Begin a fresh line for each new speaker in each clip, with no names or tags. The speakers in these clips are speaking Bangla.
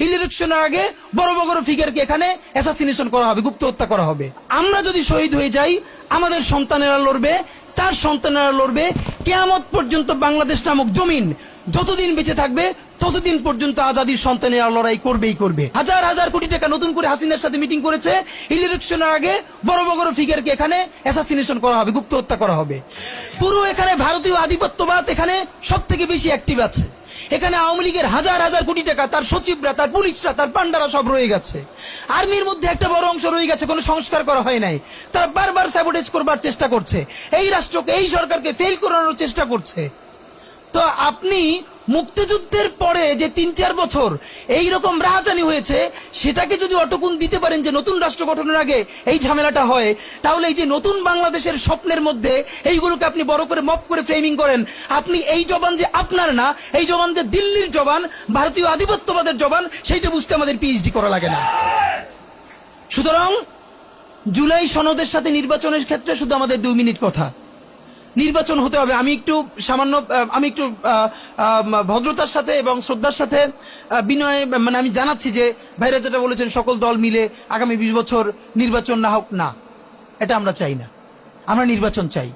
ইলেকশনের আগে বড় বড় ফিগারকে এখানে অ্যাসাসিনেশন করা হবে, গুপ্ত হত্যা করা হবে। আমরা যদি শহীদ হয়ে যাই, আমাদের সন্তানেরা লড়বে, তার সন্তানেরা লড়বে। কিয়ামত পর্যন্ত বাংলাদেশ নামক জমিন যতদিন বেঁচে থাকবে ততদিন পর্যন্ত আজাদির সন্তানেরা লড়াই করবেই করবে। হাজার হাজার কোটি টাকা নতুন করে হাসিনার সাথে মিটিং করেছে। ইলেকশনের আগে বড় বড় ফিগারকে এখানে অ্যাসাসিনেশন করা হবে, গুপ্ত হত্যা করা হবে। পুরো এখানে ভারতীয় আধিপত্যবাদ এখানে সব থেকে বেশি অ্যাক্টিভ আছে। এখানে আওয়ামী লীগের হাজার হাজার কোটি টাকা, তার সচিবরা, তার পুলিশরা, তার পান্ডারা সব রয়ে গেছে। আর্মির মধ্যে একটা বড় অংশ রয়ে গেছে, কোনো সংস্কার করা হয় নাই। তারা বারবার স্যাবোটেজ করবার চেষ্টা করছে, এই রাষ্ট্রকে, এই সরকারকে ফেল করানোর চেষ্টা করছে। তো আপনি মুক্তিযুদ্ধের পরে যে ৩-৪ বছর এইরকম রাহাজানি হয়েছে, সেটাকে যদি অটকুন দিতে পারেন যে নতুন রাষ্ট্র গঠনের আগে এই ঝামেলাটা হয়, তাহলে এই যে নতুন বাংলাদেশের স্বপ্নের মধ্যে এইগুলোকে আপনি বড় করে মপ করে ফ্রেমিং করেন। আপনি এই জবান যে আপনার না, এই জবান যে দিল্লির জবান, ভারতীয় আধিপত্যবাদের জবান, সেইটা বুঝতে আমাদের পিএইচডি করা লাগে না। সুতরাং জুলাই সনদের সাথে নির্বাচনের ক্ষেত্রে শুধু আমাদের 2 মিনিট কথা। নির্বাচন হতে হবে। আমি একটু ভদ্রতার সাথে এবং শ্রদ্ধার সাথে বিনয় আমি জানাচ্ছি যে ভাইরা যেটা বলেছেন, সকল দল মিলে আগামী 20 বছর নির্বাচন না হোক, না, এটা আমরা চাই না। আমরা নির্বাচন চাই।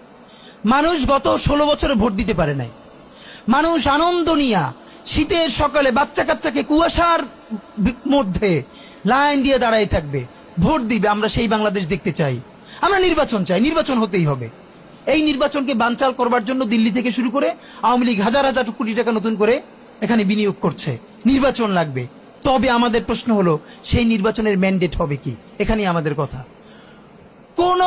মানুষ গত 16 বছরে ভোট দিতে পারে নাই। মানুষ আনন্দ নিয়া শীতের সকালে বাচ্চা কাচ্চাকে কুয়াশার মধ্যে লাইন দিয়ে দাঁড়াই থাকবে, ভোট দিবে। আমরা সেই বাংলাদেশ দেখতে চাই। আমরা নির্বাচন চাই, নির্বাচন হতেই হবে। এই নির্বাচনকে বানচাল করবার জন্য দিল্লি থেকে শুরু করে আওয়ামী লীগ হাজার হাজার কোটি টাকা নতুন করে এখানে বিনিয়োগ করছে। নির্বাচন লাগবে। তবে আমাদের প্রশ্ন হলো, সেই নির্বাচনের ম্যান্ডেট হবে কি? এখানেই আমাদের কথা। কোন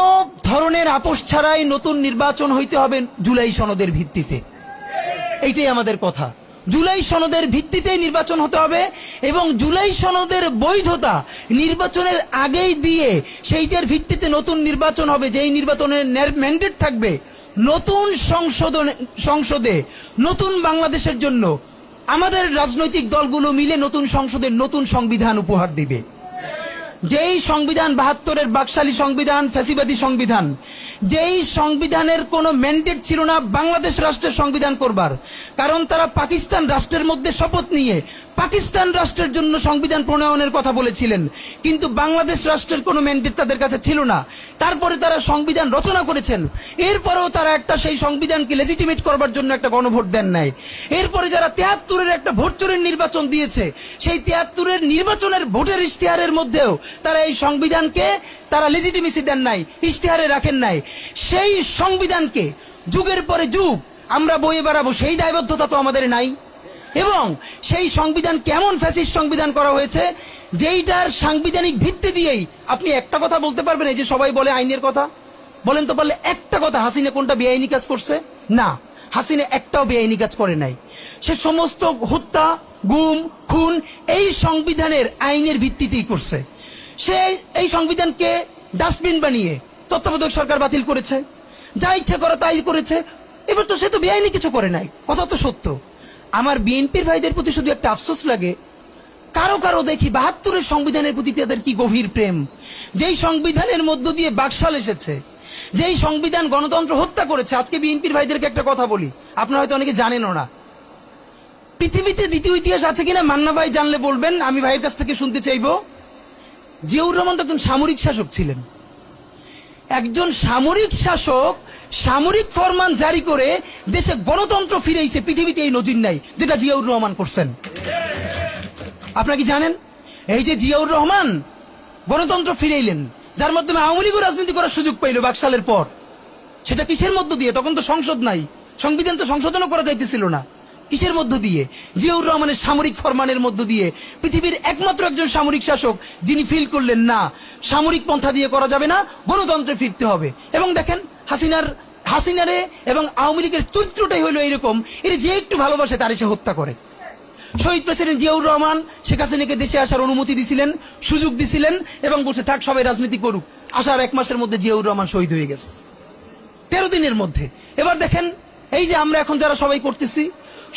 ধরনের আপোষ ছাড়াই নতুন নির্বাচন হইতে হবে জুলাই সনদের ভিত্তিতে। এইটাই আমাদের কথা। জুলাই সনদের ভিত্তিতেই নির্বাচন হতে হবে এবং জুলাই সনদের বৈধতা নির্বাচনের আগেই দিয়ে সেইটার ভিত্তিতে নতুন নির্বাচন হবে, যেই নির্বাচনের ম্যান্ডেট থাকবে নতুন সংসদে নতুন বাংলাদেশের জন্য আমাদের রাজনৈতিক দলগুলো মিলে নতুন সংসদের নতুন সংবিধান উপহার দিবে। যেই সংবিধান 72-এর বাকশালী সংবিধান, ফ্যাসিবাদী সংবিধান, যেই সংবিধানের কোনো ম্যান্ডেট ছিল না বাংলাদেশ রাষ্ট্রের সংবিধান করবার, কারণ তারা পাকিস্তান রাষ্ট্রের মধ্যে শপথ নিয়ে পাকিস্তান রাষ্ট্রের জন্য সংবিধান প্রণয়নের কথা বলেছিলেন, কিন্তু বাংলাদেশ রাষ্ট্রের কোনো ম্যান্ডেট তাদের কাছে ছিল না। তারপরে তারা সংবিধান রচনা করেছেন, এরপরেও তারা একটা সেই সংবিধানকে লেজিটিমেট করবার জন্য একটা গণভোট দেন নাই। এরপরে যারা 73-এর একটা ভোট চোরের নির্বাচন দিয়েছে, সেই 73-এর নির্বাচনের ভোটের ইশতেহারের মধ্যেও তারা এই সংবিধানকে তারা লেজিটিমেসি দেন নাই, ইশতেহারে রাখেন নাই। সেই সংবিধানকে যুগের পরে যুগ আমরা বয়ে বেড়াবো, সেই দায়বদ্ধতা তো আমাদের নাই। এবং সেই সংবিধান কেমন ফ্যাসিস্ট সংবিধান করা হয়েছে, যেইটার সাংবিধানিক ভিত্তি দিয়েই আপনি একটা কথা বলতে পারবেন। এই যে সবাই বলে আইনের কথা, বলেন তো পারলে একটা কথা, হাসিনা কোনটা বেআইনি কাজ করছে? না, হাসিনা একটাও বেআইনি কাজ করে নাই। সে সমস্ত হত্যা, গুম, খুন এই সংবিধানের আইনের ভিত্তিতেই করছে। সে এই সংবিধানকে ডাস্টবিন বানিয়ে তত্ত্বাবধায়ক সরকার বাতিল করেছে, যা ইচ্ছে করে তাই করেছে। এবার তো সে তো বেআইনি কিছু করে নাই, কথা তো সত্য। আমার বিএনপির ভাইদের প্রতি শুধু একটা আফসোস লাগে, কারো কারো দেখি 72-এর সংবিধানের প্রতি তাদের কি গভীর প্রেম। যেই সংবিধানের মধ্য দিয়ে বাকশাল এসেছে, যেই সংবিধান গণতন্ত্র হত্যা করেছে। আজকে বিএনপির ভাইদেরকে একটা কথা বলি, আপনারা হয়তো অনেকে জানেনও না। পৃথিবীতে দ্বিতীয় ইতিহাস আছে কিনা মান্না ভাই জানলে বলবেন, আমি ভাইয়ের কাছ থেকে শুনতে চাইব। জিয়াউর রহমান তো একজন সামরিক শাসক ছিলেন। একজন সামরিক শাসক সামরিক ফরমান জারি করে দেশে গণতন্ত্র ফিরেছে, পৃথিবীতে এই নজির নাই যেটা জিয়াউর রহমান করছেন। আপনারা কি জানেন? এই যে জিয়াউর রহমান গণতন্ত্র ফিরাইলেন, যার মাধ্যমে আওয়ামী লীগও রাজনীতি করার সুযোগ পাইল বাকশালের পর, সেটা কিসের মধ্য দিয়ে? তখন তো সংসদ নাই, সংবিধান তো সংশোধনও করা যাইতেছিল না। কিসের মধ্য দিয়ে? জিয়াউর রহমানের সামরিক ফরমানের মধ্য দিয়ে। পৃথিবীর একমাত্র একজন সামরিক শাসক যিনি ফিল করলেন না, সামরিক পন্থা দিয়ে করা যাবে না, গণতন্ত্রে ফিরতে হবে। এবং দেখেন হাসিনারে এবং আওয়ামী লীগের চরিত্রটাই হলো এইরকম, এর যে একটু ভালোবাসে তার সে হত্যা করে। শহীদ প্রেসিডেন্ট জিয়াউর রহমান শেখ হাসিনাকে দেশে আসার অনুমতি দিছিলেন, সুযোগ দিছিলেন এবং বলছে থাক সবাই রাজনীতি করুক। আসার 1 মাসের মধ্যে জিয়াউর রহমান শহীদ হয়ে গেছে, 13 দিনের মধ্যে। এবার দেখেন এই যে আমরা এখন যারা সবাই করতেছি,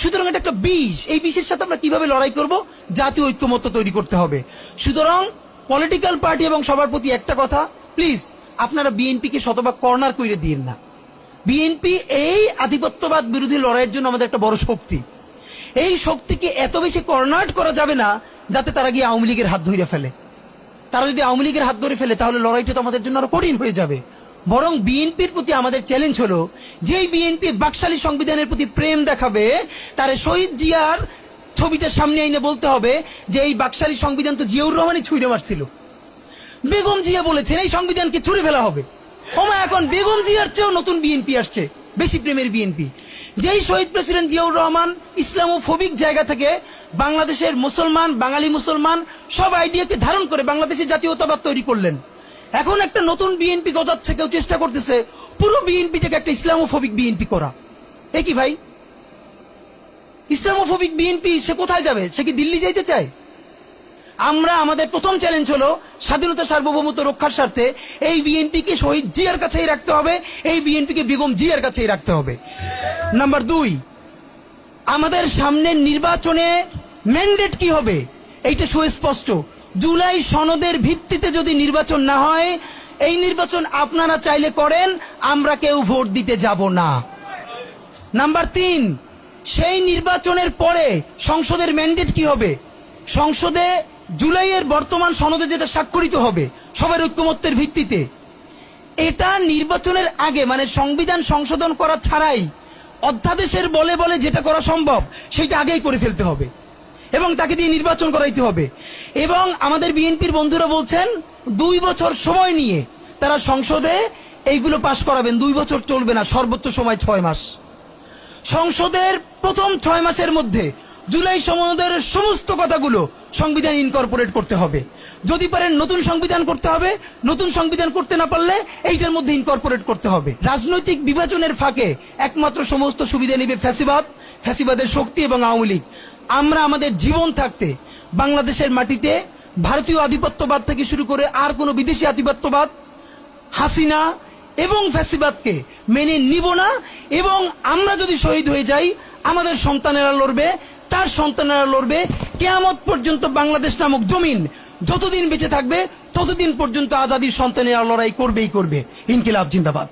সুতরাং এটা একটা বিষ। এই বিষের সাথে আমরা কিভাবে লড়াই করব? জাতীয় ঐক্যমত্য তৈরি করতে হবে। সুতরাং পলিটিক্যাল পার্টি এবং সবার প্রতি একটা কথা, প্লিজ আপনারা বিএনপিকে শতভাগ কর্নার করে দিয়েন না। বিএনপি এই আধিপত্যবাদ বিরোধী লড়াইয়ের জন্য আমাদের একটা বড় শক্তি। এই শক্তিকে এত বেশি কর্নার করা যাবে না যাতে তারা গিয়ে আওয়ামী লীগের হাত ধরে ফেলে। তারা যদি আওয়ামী লীগের হাত ধরে ফেলে তাহলে লড়াইটা তো আমাদের জন্য আরো কঠিন হয়ে যাবে। বরং বিএনপির প্রতি আমাদের চ্যালেঞ্জ হলো, যেই বিএনপি বাকশালী সংবিধানের প্রতি প্রেম দেখাবে, তারে শহীদ জিয়ার ছবিটা সামনে এনে বলতে হবে যে এই বাকশালী সংবিধান তো জিয়াউর রহমানই ছুঁড়ে মারছিল। বেগম জিয়া বলেছেন এই সংবিধানকে ছুঁড়ে ফেলা হবে। এখন বেগম জিয়ার চেয়েও নতুন বিএনপি আসছে, বেশি প্রেমের বিএনপি। যেই শহীদ প্রেসিডেন্ট জিয়াউর রহমান ইসলামোফোবিক জায়গা থেকে বাংলাদেশের মুসলমান, বাঙালি মুসলমান সব আইডিয়াকে ধারণ করে বাংলাদেশের জাতীয়তাবাদ তৈরি করলেন। এখন একটা নতুন বিএনপি গজাচ্ছে, কেউ চেষ্টা করতেছে পুরো বিএনপিটাকে একটা ইসলামোফোবিক বিএনপি করা। এ কি ভাই, ইসলামোফোবিক বিএনপি সে কোথায় যাবে? সে কি দিল্লি যাইতে চায়? আমরা আমাদের প্রথম চ্যালেঞ্জ হলো স্বাধীনতা সার্বভৌমত্ব রক্ষার স্বার্থে এই বিএনপিকে শহীদ জিয়ার কাছেই রাখতে হবে, এই বিএনপিকে বেগম জিয়ার কাছেই রাখতে হবে। নাম্বার 2, আমাদের সামনের নির্বাচনে ম্যান্ডেট কি হবে এইটা সুস্পষ্ট। জুলাই সনদের ভিত্তিতে যদি নির্বাচন না হয়, এই নির্বাচন আপনারা চাইলে করেন, আমরা কেউ ভোট দিতে যাব না। নাম্বার 3, সেই নির্বাচনের পরে সংসদের ম্যান্ডেট কি হবে? সংসদে জুলাইয়ের বর্তমান সনদে যেটা স্বাক্ষরিত হবে সবার ঐক্যমত্যের ভিত্তিতে, এটা নির্বাচনের আগে মানে সংবিধান সংশোধন করা ছাড়াই অধ্যাদেশের বলে বলে যেটা করা সম্ভব সেটা আগেই করে ফেলতে হবে এবং তাকে দিয়ে নির্বাচন করাইতে হবে। এবং আমাদের বিএনপির বন্ধুরা বলছেন 2 বছর সময় নিয়ে তারা সংসদে এইগুলো পাশ করাবেন। 2 বছর চলবে না, সর্বোচ্চ সময় 6 মাস। সংসদের প্রথম 6 মাসের মধ্যে জুলাই সনদের সমস্ত কথাগুলো সংবিধান ইনকর্পোরেট করতে হবে। যদি পারেন নতুন সংবিধান করতে হবে, নতুন সংবিধান করতে না পারলে এইটার মধ্যে ইনকর্পোরেট করতে হবে। রাজনৈতিক বিভাজনের ফাঁকে একমাত্র সমস্ত সুবিধা নেবে ফ্যাসিবাদ, ফ্যাসিবাদের শক্তি এবং আওয়ামী লীগ। আমরা আমাদের জীবন থাকতে বাংলাদেশের মাটিতে ভারতীয় আধিপত্যবাদ থেকে শুরু করে আর কোনো বিদেশি আধিপত্যবাদ, হাসিনা এবং ফ্যাসিবাদকে মেনে নিব না। এবং আমরা যদি শহীদ হয়ে যাই, আমাদের সন্তানেরা লড়বে, তার সন্তানেরা লড়বে। কিয়ামত পর্যন্ত বাংলাদেশ নামক জমিন যতদিন বেঁচে থাকবে ততদিন পর্যন্ত আজাদির সন্তানেরা লড়াই করবেই করবে। ইনকিলাব জিন্দাবাদ।